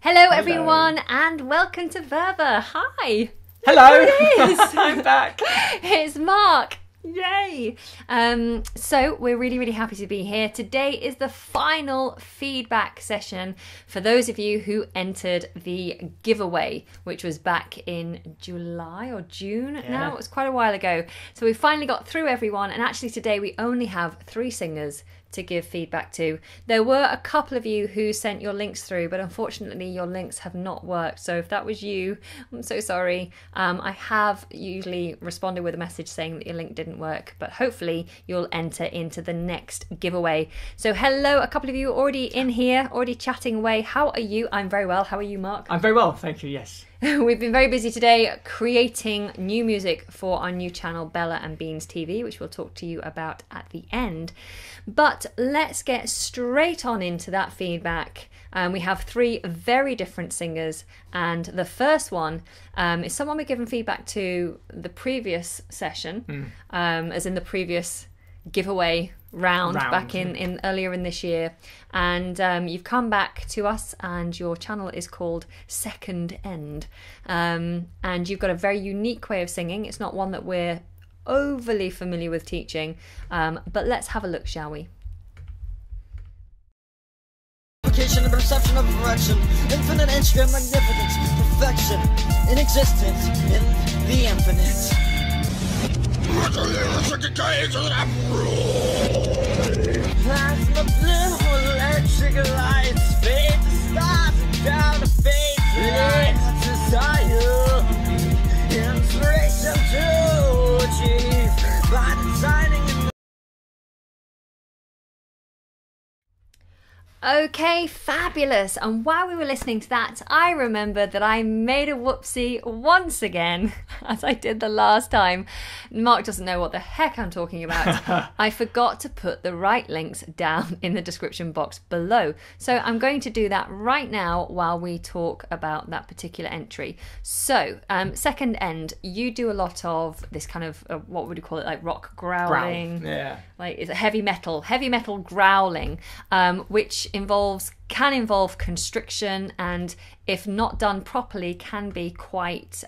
Hello everyone and welcome to Verva. Hi. Hello. It is. I'm back. It's Mark. Yay. So we're really happy to be here. Today is the final feedback session for those of you who entered the giveaway, which was back in July or June now. It was quite a while ago. So we finally got through everyone, and actually today we only have 3 singers to give feedback to. There were a couple of you who sent your links through, but unfortunately your links have not worked. So if that was you, I'm so sorry. I have usually responded with a message saying that your link didn't work, but hopefully you'll enter into the next giveaway. So hello, a couple of you already in here, already chatting away. How are you? I'm very well. How are you, Mark? I'm very well, thank you, yes. We've been very busy today creating new music for our new channel, Bella and Beans TV, which we'll talk to you about at the end. But let's get straight on into that feedback. We have 3 very different singers, and the first one is someone we've given feedback to the previous session, as in the previous giveaway round back in earlier in this year, and you've come back to us and your channel is called Second End, and you've got a very unique way of singing. It's not one that we're overly familiar with teaching, but let's have a look, shall we? And perception of direction, infinite instrument magnificence, perfection in existence in the infinite. That's the blue electric lights, fade the stars and down the fade lights, desire, inspiration to achieve by designing. Okay, fabulous. And while we were listening to that, I remembered that I made a whoopsie once again, as I did the last time. Mark doesn't know what the heck I'm talking about. I forgot to put the right links down in the description box below. So I'm going to do that right now while we talk about that particular entry. So, Second End, you do a lot of this kind of, what would you call it, like rock growling? Yeah. Like, it's a heavy metal growling, which can involve constriction, and if not done properly can be quite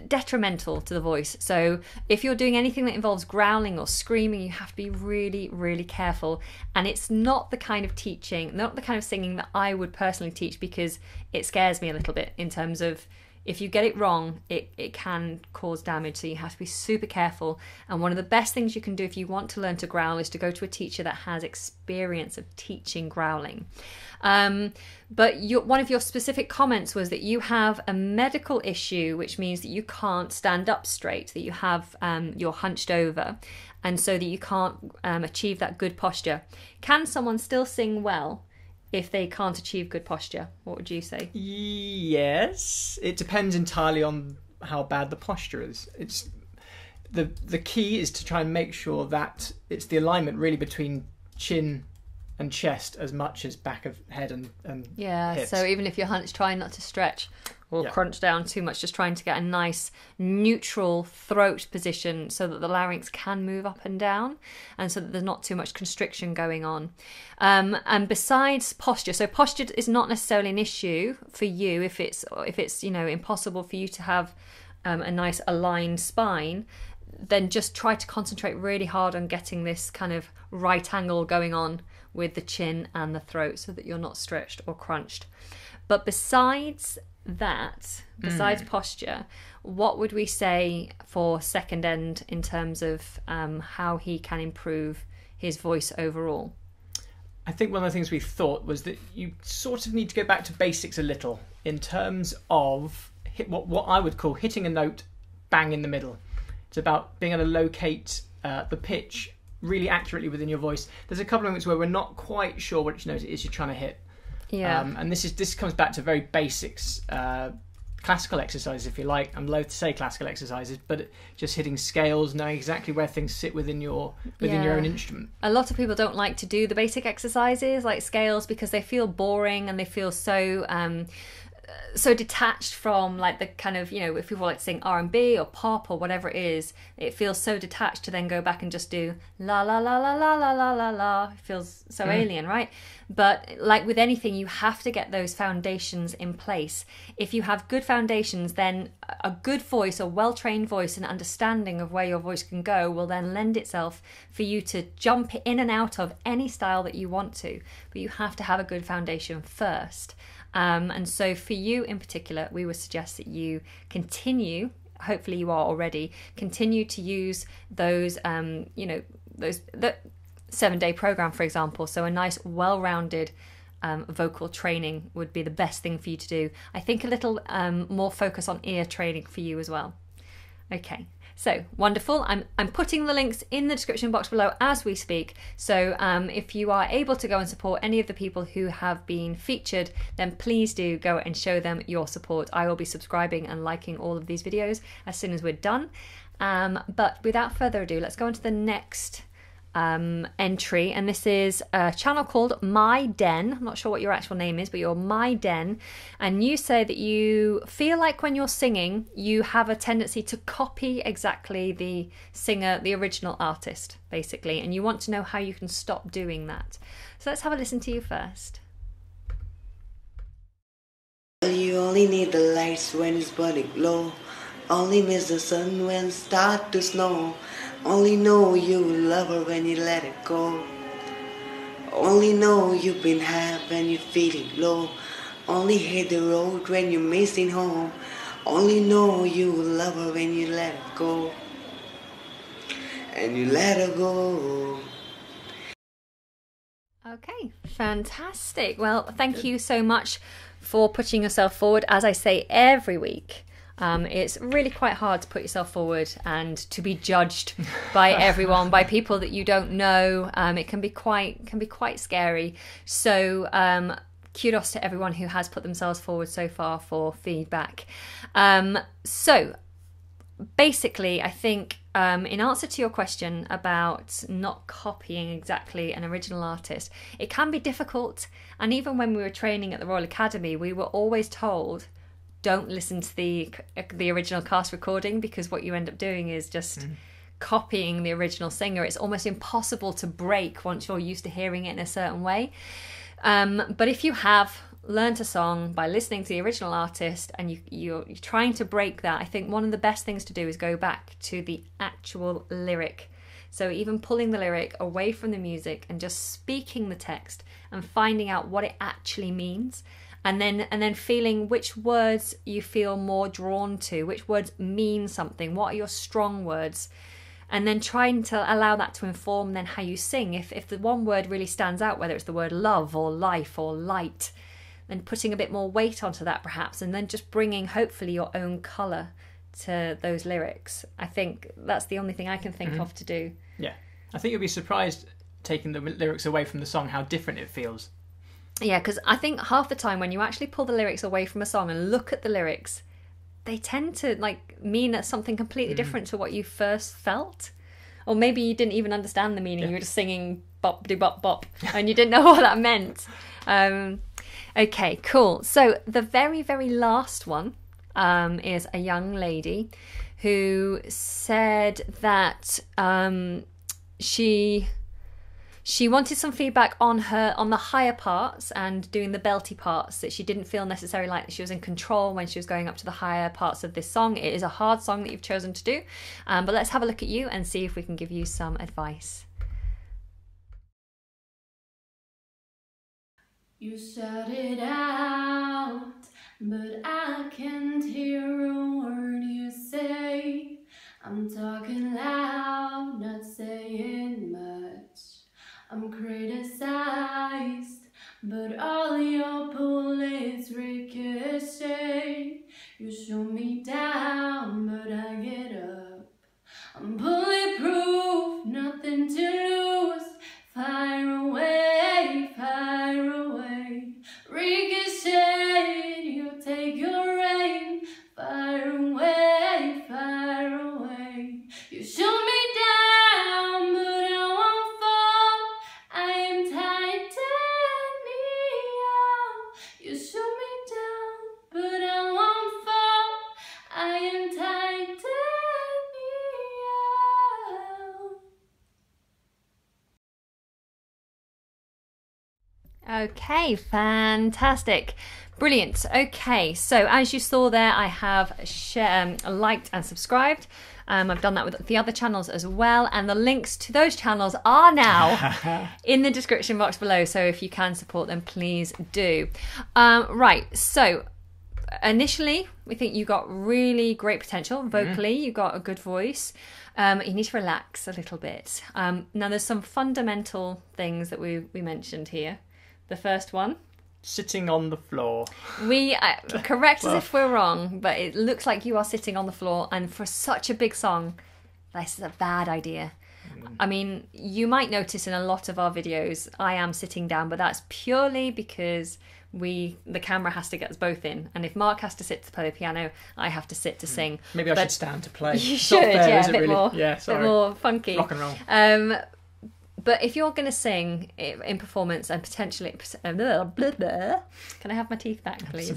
detrimental to the voice. So if you're doing anything that involves growling or screaming, you have to be really careful. And it's not the kind of teaching, not the kind of singing that I would personally teach, because it scares me a little bit in terms of, if you get it wrong, it can cause damage, so you have to be super careful. And one of the best things you can do if you want to learn to growl is to go to a teacher that has experience of teaching growling. But one of your specific comments was that you have a medical issue, which means that you can't stand up straight, that you have you're hunched over, and so that you can't achieve that good posture. Can someone still sing well if they can't achieve good posture? What would you say? Yes, it depends entirely on how bad the posture is. It's the key is to try and make sure that it's the alignment really between chin and chest as much as back of head and hips. So even if you're hunched, try not to stretch or crunch down too much, just trying to get a nice neutral throat position so that the larynx can move up and down, and so that there's not too much constriction going on. And besides posture, so posture is not necessarily an issue for you if it's impossible for you to have a nice aligned spine, then just try to concentrate really hard on getting this kind of right angle going on with the chin and the throat so that you're not stretched or crunched. But besides that, besides posture, what would we say for Second End in terms of how he can improve his voice overall? I think one of the things we thought was that you sort of need to go back to basics a little in terms of what I would call hitting a note bang in the middle. It's about being able to locate the pitch really accurately within your voice. There's a couple of moments where we're not quite sure which note it is you're trying to hit. Yeah. And this comes back to very basics, classical exercises, if you like. I'm loath to say classical exercises, but just hitting scales, knowing exactly where things sit within your own instrument. A lot of people don't like to do the basic exercises like scales because they feel boring and they feel so so detached from like the kind of, you know, if people like to sing R&B or pop or whatever it is, it feels so detached to then go back and just do la la la la la la la la la. It feels so alien, right? But like with anything, you have to get those foundations in place. If you have good foundations, then a good voice, a well-trained voice, and understanding of where your voice can go will then lend itself for you to jump in and out of any style that you want to. But you have to have a good foundation first. And so for you in particular, we would suggest that you continue, hopefully you are already, continue to use those, the 7-day program, for example. So a nice, well-rounded vocal training would be the best thing for you to do. I think a little more focus on ear training for you as well. Okay, so wonderful. I'm putting the links in the description box below as we speak. So if you are able to go and support any of the people who have been featured, then please do go and show them your support. I will be subscribing and liking all of these videos as soon as we're done. But without further ado, let's go on to the next entry, and this is a channel called My Den. I'm not sure what your actual name is, but you're My Den, and you say that you feel like when you're singing you have a tendency to copy exactly the singer, the original artist, basically, and you want to know how you can stop doing that. So let's have a listen to you first. You only need the lights when it's burning low, only miss the sun when it starts to snow. Only know you love her when you let it go. Only know you've been high when you're feeling low. Only hit the road when you're missing home. Only know you love her when you let it go. And you let her go. Okay, fantastic. Well, thank you so much for putting yourself forward. As I say every week, it's really quite hard to put yourself forward and to be judged by everyone, by people that you don't know. It can be quite scary. So kudos to everyone who has put themselves forward so far for feedback. So basically, I think in answer to your question about not copying exactly an original artist, it can be difficult. And even when we were training at the Royal Academy, we were always told, don't listen to the original cast recording, because what you end up doing is just copying the original singer. It's almost impossible to break once you're used to hearing it in a certain way. But if you have learned a song by listening to the original artist and you're trying to break that, I think one of the best things to do is go back to the actual lyric. So even pulling the lyric away from the music and just speaking the text and finding out what it actually means. And then feeling which words you feel more drawn to, which words mean something, what are your strong words, and then trying to allow that to inform then how you sing. If the one word really stands out, whether it's the word love or life or light, then putting a bit more weight onto that perhaps, and then just bringing hopefully your own colour to those lyrics. I think that's the only thing I can think of to do. Yeah, I think you'll be surprised taking the lyrics away from the song how different it feels. Yeah, because I think half the time when you actually pull the lyrics away from a song and look at the lyrics, they tend to like mean something completely different to what you first felt. Or maybe you didn't even understand the meaning. You were just singing bop de bop bop and you didn't know what that meant. Okay, cool. So the very, very last one is a young lady who said that she wanted some feedback on the higher parts and doing the belty parts, that she didn't feel necessarily like she was in control when she was going up to the higher parts of this song. It is a hard song that you've chosen to do, but let's have a look at you and see if we can give you some advice. You started out, but I can't hear a word you say. I'm talking loud, not saying much. I'm criticized, but all your bullets ricochet. You shoot me down, but I get up. I'm bulletproof, nothing to lose. Fire away, fire away. Ricochet, you take your aim. Fire away, fire away. You shoot me down, but I won't fall. I am titanium. You shoot me down, but Okay, fantastic. Brilliant. Okay, so as you saw there, I have liked and subscribed. I've done that with the other channels as well, and the links to those channels are now in the description box below, so if you can support them, please do. Right, so initially, we think you got really great potential vocally. You got a good voice. You need to relax a little bit. Now, there's some fundamental things that we mentioned here. The first one, Sitting on the floor. we correct us if we're wrong, but it looks like you are sitting on the floor, and for such a big song, this is a bad idea. I mean, you might notice in a lot of our videos I am sitting down, but that's purely because the camera has to get us both in, and if Mark has to sit to play the piano, I have to sit to sing. Maybe I should stand to play. You It's not should, fair, yeah, is a it bit really? more, Yeah, sorry. bit more funky. Rock and roll. But if you're going to sing in performance and potentially... Can I have my teeth back, please?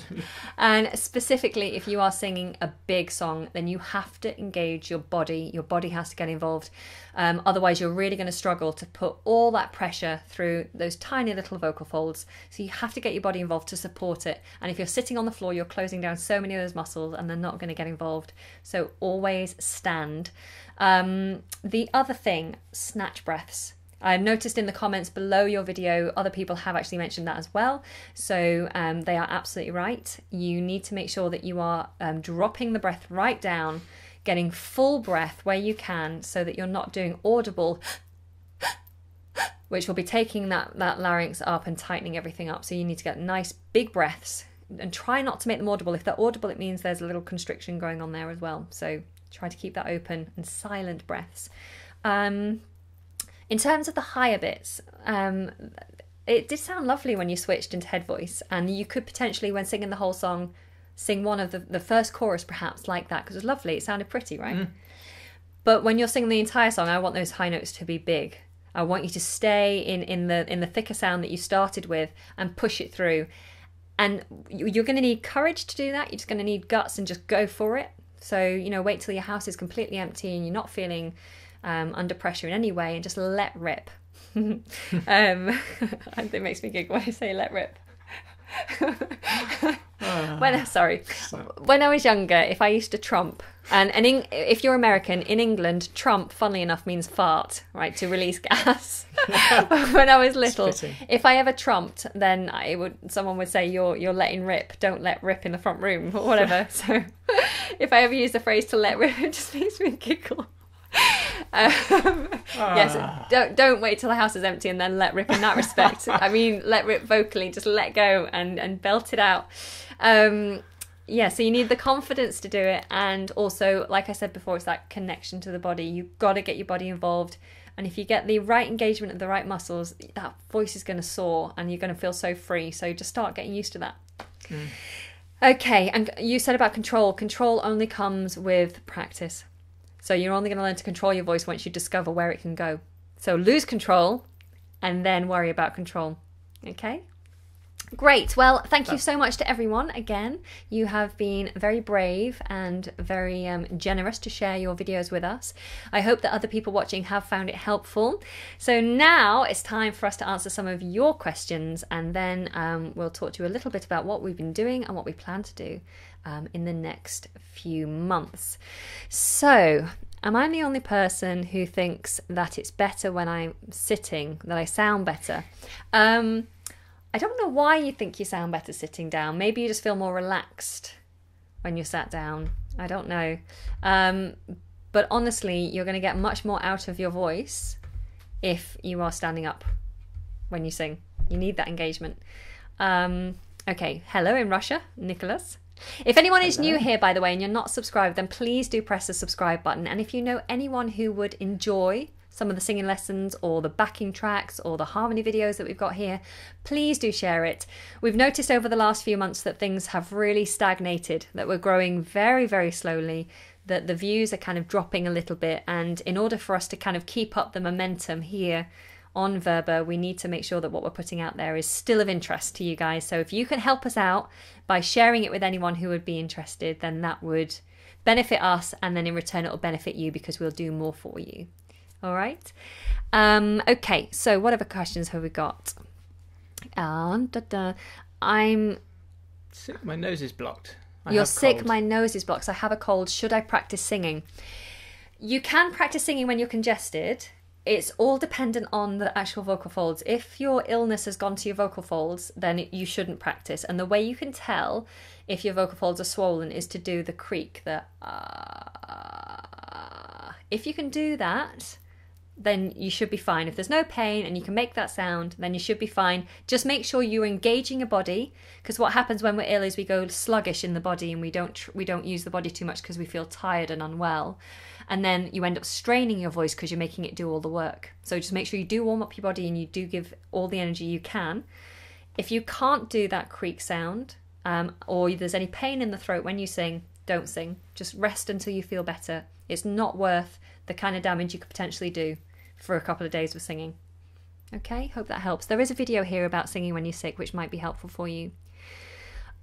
And specifically, if you are singing a big song, then you have to engage your body. Your body has to get involved. Otherwise, you're really going to struggle to put all that pressure through those tiny little vocal folds. So you have to get your body involved to support it. And if you're sitting on the floor, you're closing down so many of those muscles and they're not going to get involved. So always stand. The other thing, snatch breaths. I've noticed in the comments below your video, other people have actually mentioned that as well. So they are absolutely right. You need to make sure that you are dropping the breath right down, getting full breath where you can, so that you're not doing audible, which will be taking that larynx up and tightening everything up. So you need to get nice big breaths and try not to make them audible. If they're audible, it means there's a little constriction going on there as well. So try to keep that open and silent breaths. In terms of the higher bits, it did sound lovely when you switched into head voice, and you could potentially, when singing the whole song, sing one of the first chorus perhaps like that, because it was lovely. It sounded pretty, right? But when you're singing the entire song, I want those high notes to be big. I want you to stay in the thicker sound that you started with and push it through. And you're going to need courage to do that. You're just going to need guts and just go for it. So, wait till your house is completely empty and you're not feeling under pressure in any way, and just let rip. It makes me giggle when I say let rip. When I was younger, if I used to trump, and if you're American, in England, trump, funnily enough, means fart, right, to release gas. When I was little, if I ever trumped, then someone would say, you're letting rip, don't let rip in the front room, or whatever. So if I ever use the phrase to let rip, it just makes me giggle. Yes, don't wait till the house is empty and then let rip in that respect. I mean, let rip vocally, just let go and belt it out. So you need the confidence to do it, and also, like I said before, it's that connection to the body. You've got to get your body involved, and if you get the right engagement of the right muscles, that voice is going to soar and you're going to feel so free. So just start getting used to that. Okay, and you said about control. Control only comes with practice. So you're only going to learn to control your voice once you discover where it can go. So lose control and then worry about control. Okay? Great. Well, thank you so much to everyone. Again, you have been very brave and very generous to share your videos with us. I hope that other people watching have found it helpful. So now it's time for us to answer some of your questions, and then we'll talk to you a little bit about what we've been doing and what we plan to do in the next few months. So, am I the only person who thinks that it's better when I'm sitting, that I sound better? I don't know why you think you sound better sitting down. Maybe you just feel more relaxed when you're sat down. I don't know. But honestly, you're going to get much more out of your voice if you are standing up when you sing. You need that engagement. Okay, hello in Russia, Nicholas. If anyone is new here, by the way, and you're not subscribed, then please do press the subscribe button. And if you know anyone who would enjoy some of the singing lessons or the backing tracks or the harmony videos that we've got here, please do share it. We've noticed over the last few months that things have really stagnated, that we're growing very, very slowly, that the views are kind of dropping a little bit. And in order for us to kind of keep up the momentum here on Verba, we need to make sure that what we're putting out there is still of interest to you guys. So if you can help us out by sharing it with anyone who would be interested, then that would benefit us, and then in return it will benefit you because we'll do more for you. All right. Okay, so what other questions have we got? I'm Sick, my nose is blocked. You're sick, my nose is blocked. I have a cold. Should I practice singing? You can practice singing when you're congested. It's all dependent on the actual vocal folds. If your illness has gone to your vocal folds, then you shouldn't practice. And the way you can tell if your vocal folds are swollen is to do the creak, the If you can do that, then you should be fine. If there's no pain and you can make that sound, then you should be fine. Just make sure you're engaging your body, because what happens when we're ill is we go sluggish in the body and we don't use the body too much because we feel tired and unwell. And then you end up straining your voice because you're making it do all the work. So just make sure you do warm up your body and you do give all the energy you can. If you can't do that creak sound, or there's any pain in the throat when you sing, don't sing. Just rest until you feel better. It's not worth the kind of damage you could potentially do for a couple of days with singing. Okay, hope that helps. There is a video here about singing when you're sick, which might be helpful for you.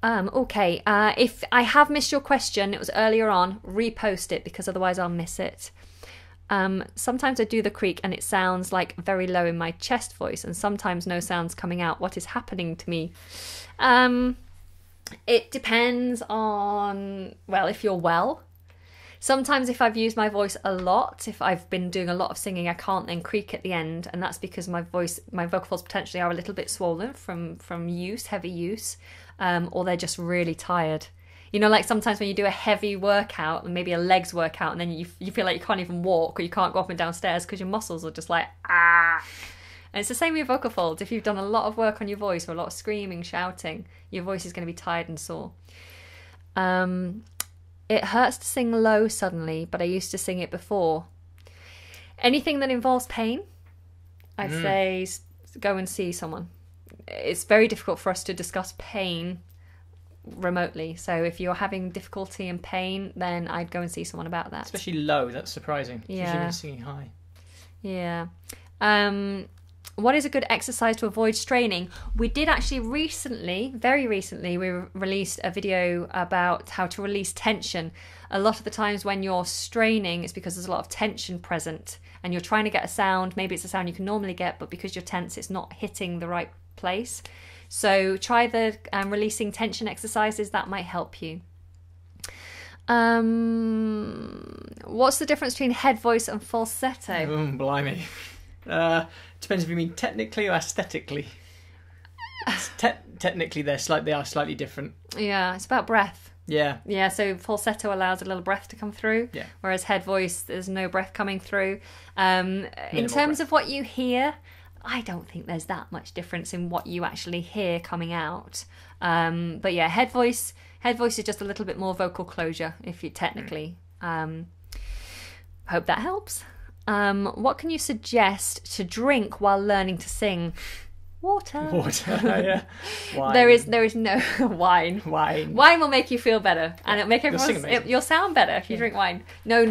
If I have missed your question, it was earlier on, repost it because otherwise I'll miss it. Sometimes I do the creak and it sounds like very low in my chest voice, and sometimes no sound's coming out. What is happening to me? It depends on, well, if you're well. Sometimes if I've used my voice a lot, if I've been doing a lot of singing, I can't then creak at the end, and that's because my vocal folds potentially are a little bit swollen from heavy use, or they're just really tired. You know, like sometimes when you do a heavy workout, maybe a legs workout, and then you feel like you can't even walk or you can't go up and down stairs because your muscles are just like, ah. And it's the same with your vocal folds. If you've done a lot of work on your voice or a lot of screaming, shouting, your voice is going to be tired and sore. It hurts to sing low suddenly, but I used to sing it before. Anything that involves pain, I'd say go and see someone. It's very difficult for us to discuss pain remotely. So if you're having difficulty and pain, then I'd go and see someone about that. Especially low, that's surprising. Yeah. Usually when you're singing high. Yeah. What is a good exercise to avoid straining? We did actually very recently, we released a video about how to release tension. A lot of the times when you're straining, it's because there's a lot of tension present and you're trying to get a sound. Maybe it's a sound you can normally get, but because you're tense, it's not hitting the right place. So try the releasing tension exercises. That might help you. What's the difference between head voice and falsetto? Blimey. Depends if you mean technically or aesthetically. Technically, they are slightly different. Yeah, it's about breath. Yeah. Yeah, so falsetto allows a little breath to come through, yeah. Whereas head voice, there's no breath coming through. In terms breath. of what you hear, I don't think there's that much difference in what you actually hear coming out. But yeah, head voice is just a little bit more vocal closure, if you technically. Hope that helps. What can you suggest to drink while learning to sing? Water. Yeah. Wine. There is no wine. Wine will make you feel better, and it'll make everyone. You'll sound better if you drink wine. No.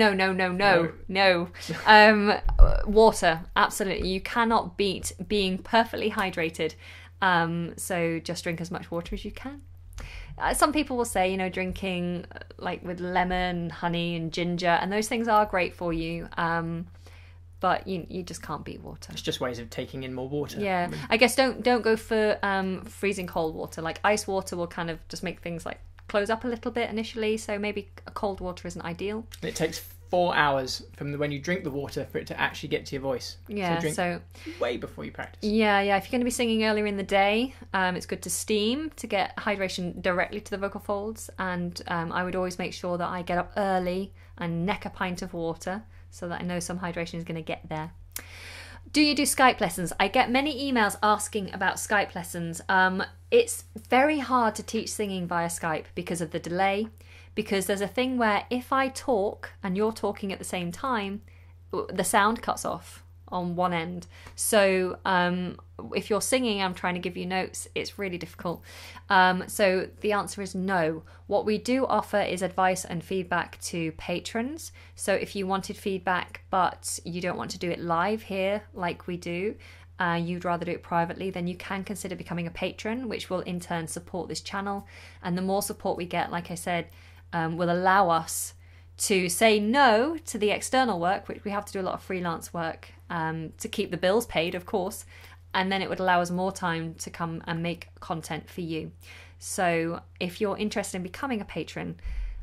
Water, absolutely. You cannot beat being perfectly hydrated. So just drink as much water as you can. Some people will say, drinking like with lemon, honey, and ginger, and those things are great for you. But you just can't beat water. It's just ways of taking in more water. Yeah, I guess don't go for freezing cold water. Like ice water will kind of just make things like close up a little bit initially. So maybe a cold water isn't ideal. It takes 4 hours from when you drink the water for it to actually get to your voice. Yeah, so way before you practice. Yeah. If you're going to be singing earlier in the day, it's good to steam to get hydration directly to the vocal folds. And I would always make sure that I get up early and neck a pint of water, so that I know some hydration is going to get there. Do you do Skype lessons? I get many emails asking about Skype lessons. It's very hard to teach singing via Skype because of the delay, because there's a thing where if I talk and you're talking at the same time, the sound cuts off on one end. So if you're singing, I'm trying to give you notes, it's really difficult. So the answer is no. What we do offer is advice and feedback to patrons. So if you wanted feedback but you don't want to do it live here like we do, you'd rather do it privately, then you can consider becoming a patron, which will in turn support this channel. And the more support we get, like I said, will allow us to say no to the external work, which we have to do a lot of freelance work to keep the bills paid, of course, and then it would allow us more time to come and make content for you. So if you're interested in becoming a patron,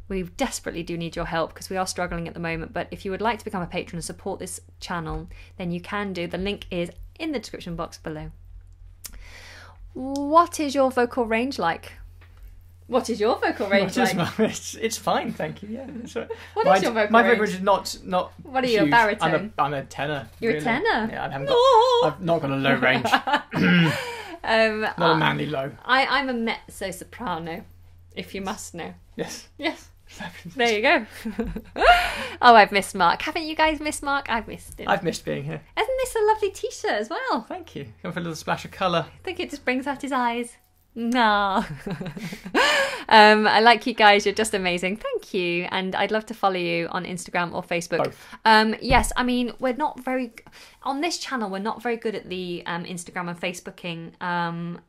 we desperately do need your help because we are struggling at the moment. But if you would like to become a patron and support this channel, then you can do. The link is in the description box below. What is your vocal range like? What is your vocal range like? It's fine, thank you. Yeah. What is your vocal my range? vocal range is not. What are you, huge. a baritone? I'm a tenor. You're really. a tenor? Yeah, I've not got a low range. Not a manly low. I'm a mezzo soprano, if you must know. Yes. Yes. There you go. Oh, I've missed Mark. Haven't you guys missed Mark? I've missed him. I've missed being here. Isn't this a lovely t-shirt as well? Thank you. Come for a little splash of colour. I think it just brings out his eyes. No. I like you guys. You're just amazing. Thank you. And I'd love to follow you on Instagram or Facebook. Both. Yes, I mean, we're not very... On this channel, we're not very good at the Instagram and Facebooking.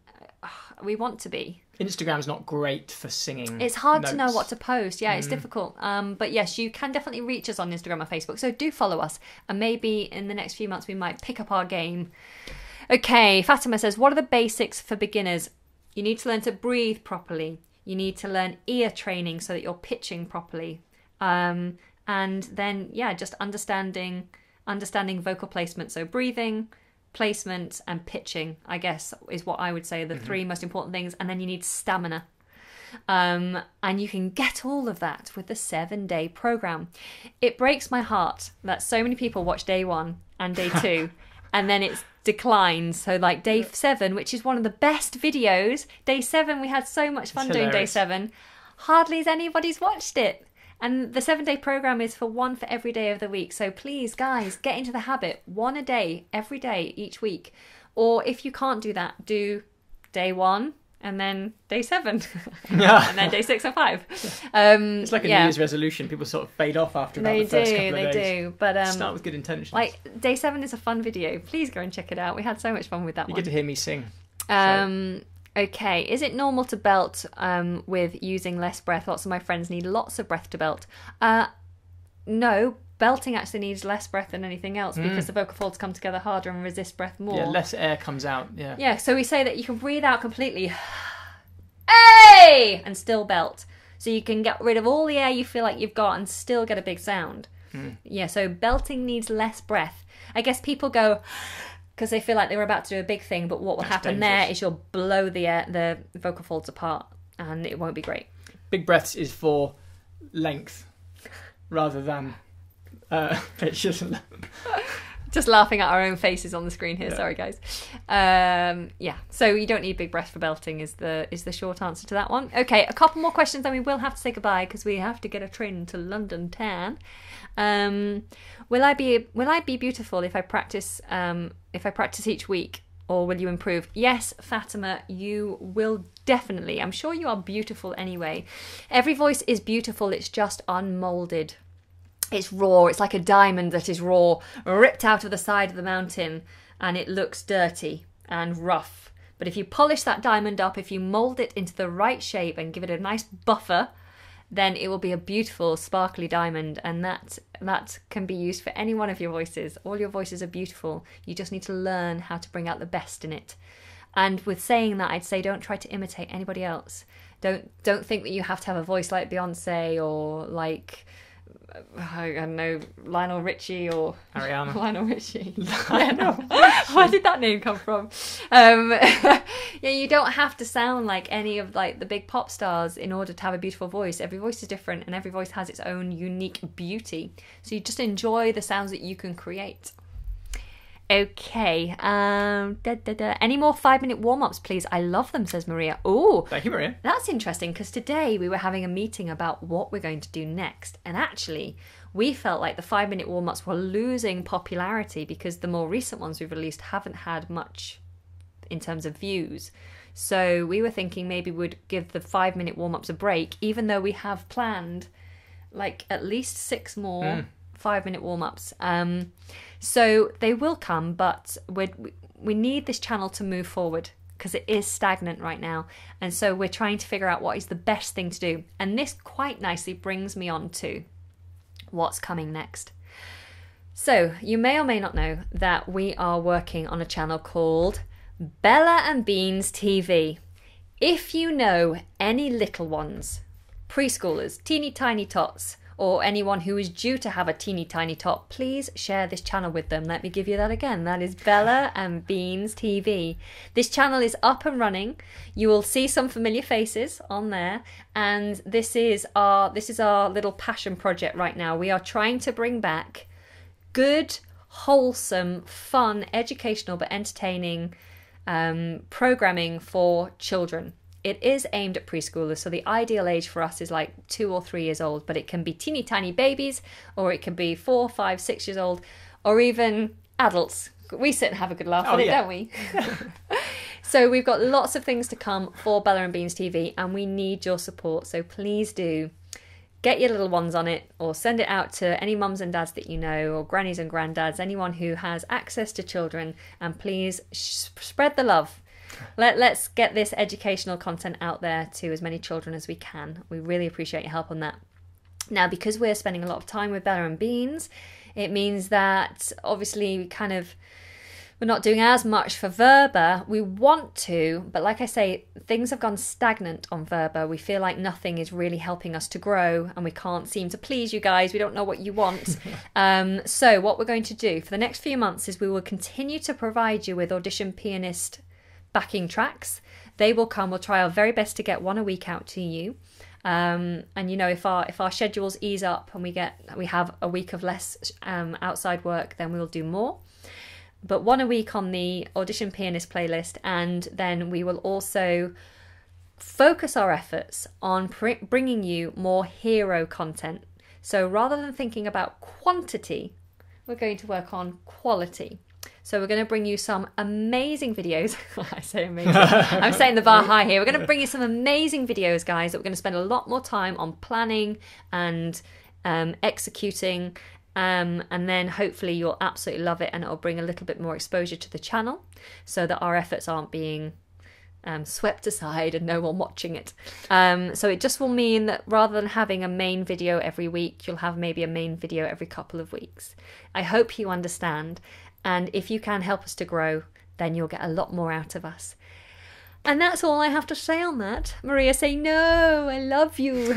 We want to be. Instagram's not great for singing. It's hard notes. to know what to post. Yeah, it's difficult. But yes, you can definitely reach us on Instagram or Facebook. So do follow us. And maybe in the next few months, we might pick up our game. Okay, Fatima says, what are the basics for beginners? You need to learn to breathe properly. You need to learn ear training so that you're pitching properly. And then, yeah, just understanding vocal placement. So breathing, placement and pitching, I guess, is what I would say are the three most important things. And then you need stamina. And you can get all of that with the 7-day program. It breaks my heart that so many people watch day 1 and day 2 and then it declines. So like day 7, which is one of the best videos, day 7, we had so much fun doing day 7. Hardly has anybody's watched it. And the 7-day program is for one for every day of the week. So please, guys, get into the habit. 1 a day, every day, each week. Or if you can't do that, do day 1 and then day 7. And then day 6 and 5. It's like a New Year's resolution. People sort of fade off after about the first couple of days. They do. But start with good intentions. Like day 7 is a fun video. Please go and check it out. We had so much fun with that one. You get to hear me sing. Okay, is it normal to belt with using less breath? Lots of my friends need lots of breath to belt. No, belting actually needs less breath than anything else because the vocal folds come together harder and resist breath more. Yeah, less air comes out, yeah. Yeah, so we say that you can breathe out completely, hey, and still belt. So you can get rid of all the air you feel like you've got and still get a big sound. Yeah, so belting needs less breath. I guess people go... because they feel like they were about to do a big thing, but what will happen there is you'll blow the vocal folds apart, and it won't be great. Big breaths is for length, rather than pitch. Just laughing at our own faces on the screen here. Yeah. Sorry, guys. Yeah, so you don't need big breath for belting is the short answer to that one. Okay, a couple more questions, then we will have to say goodbye because we have to get a train to London Town. Will I be beautiful if I practice each week, or will you improve? Yes, Fatima, you will definitely. I'm sure you are beautiful anyway. Every voice is beautiful. It's just unmolded. It's raw. It's like a diamond that is raw, ripped out of the side of the mountain, and it looks dirty and rough. But if you polish that diamond up, if you mold it into the right shape and give it a nice buffer, then it will be a beautiful, sparkly diamond, and that can be used for any one of your voices. All your voices are beautiful. You just need to learn how to bring out the best in it. And with saying that, I'd say don't try to imitate anybody else. Don't think that you have to have a voice like Beyonce or like... I don't know, Lionel Richie or Ariana. Lionel Richie. Yeah, no. Where did that name come from? Yeah, you don't have to sound like any of like the big pop stars in order to have a beautiful voice. Every voice is different, and every voice has its own unique beauty. So you just enjoy the sounds that you can create. Okay. Any more 5-minute warm-ups, please? I love them, says Maria. Oh, thank you, Maria. That's interesting because today we were having a meeting about what we're going to do next. And actually, we felt like the 5-minute warm-ups were losing popularity because the more recent ones we've released haven't had much in terms of views. So we were thinking maybe we'd give the 5-minute warm-ups a break, even though we have planned like at least 6 more 5-minute warm-ups. So they will come, but we need this channel to move forward because it is stagnant right now. And so we're trying to figure out what is the best thing to do. And this quite nicely brings me on to what's coming next. So you may or may not know that we are working on a channel called Bella and Beans TV. If you know any little ones, preschoolers, teeny tiny tots, or anyone who is due to have a teeny tiny tot, please share this channel with them. Let me give you that again. That is Bella and Beans TV. This channel is up and running. You will see some familiar faces on there, and this is our little passion project right now. We are trying to bring back good, wholesome, fun, educational but entertaining programming for children. It is aimed at preschoolers, so the ideal age for us is like 2 or 3 years old, but it can be teeny tiny babies, or it can be 4, 5, 6 years old, or even adults. We sit and have a good laugh at it, don't we? So we've got lots of things to come for Bella and Beans TV, and we need your support, so please do get your little ones on it, or send it out to any mums and dads that you know, or grannies and granddads, anyone who has access to children, and please spread the love. Let's get this educational content out there to as many children as we can. We really appreciate your help on that. Now, because we're spending a lot of time with Bella and Beans, it means that obviously we're not doing as much for Verba. We want to, but like I say, things have gone stagnant on Verba. We feel like nothing is really helping us to grow, and we can't seem to please you guys. We don't know what you want. So what we're going to do for the next few months is we will continue to provide you with audition pianist backing tracks. They will come. We'll try our very best to get one a week out to you. And you know, if our schedules ease up and we have a week of less outside work, then we'll do more. But one a week on the audition pianist playlist, and then we will also focus our efforts on bringing you more hero content. So rather than thinking about quantity, we're going to work on quality. So we're going to bring you some amazing videos. I say amazing. I'm setting the bar high here. We're going to bring you some amazing videos, guys, that we're going to spend a lot more time on planning and executing. And then hopefully you'll absolutely love it, and it'll bring a little bit more exposure to the channel so that our efforts aren't being swept aside and no one watching it. So it just will mean that rather than having a main video every week, you'll have maybe a main video every couple of weeks. I hope you understand. And if you can help us to grow, then you'll get a lot more out of us. And that's all I have to say on that. Maria, say no, I love you.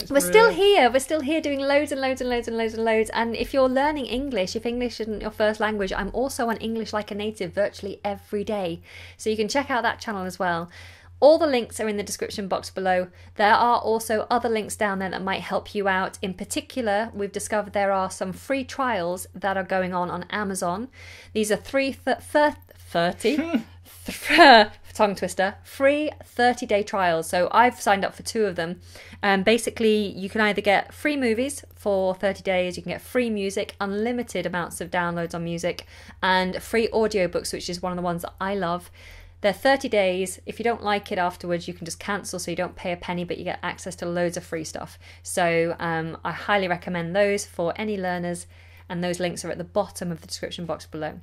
We're still here. We're still here doing loads and loads and loads and loads and loads. And if you're learning English, if English isn't your first language, I'm also on English Like a Native virtually every day. So you can check out that channel as well. All the links are in the description box below. There are also other links down there that might help you out. In particular, we've discovered there are some free trials that are going on Amazon. These are free 30-day trials. So I've signed up for 2 of them. Basically, you can either get free movies for 30 days, you can get free music, unlimited amounts of downloads on music, and free audiobooks, which is one of the ones that I love. They're 30 days. If you don't like it afterwards, you can just cancel, so you don't pay a penny, but you get access to loads of free stuff. So I highly recommend those for any learners, and those links are at the bottom of the description box below.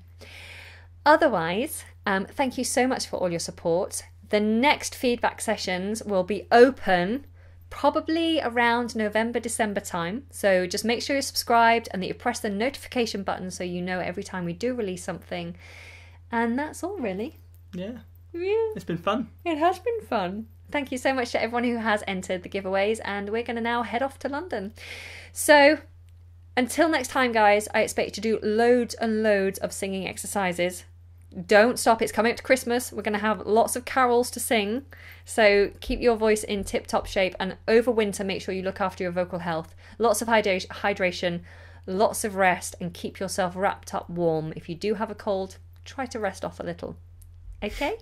Otherwise, thank you so much for all your support. The next feedback sessions will be open probably around November, December time. So just make sure you're subscribed and that you press the notification button so you know every time we do release something. And that's all, really. Yeah. Yeah. It's been fun. It has been fun. Thank you so much to everyone who has entered the giveaways, and we're going to now head off to London. So until next time, guys, I expect you to do loads and loads of singing exercises. Don't stop. It's coming up to Christmas. We're going to have lots of carols to sing. So keep your voice in tip-top shape, and over winter, make sure you look after your vocal health. Lots of hydration, lots of rest, and keep yourself wrapped up warm. If you do have a cold, try to rest off a little. Okay?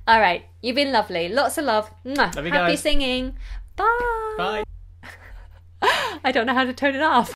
All right. You've been lovely. Lots of love. Mwah. Love you Happy guys. singing. Bye. Bye. I don't know how to turn it off.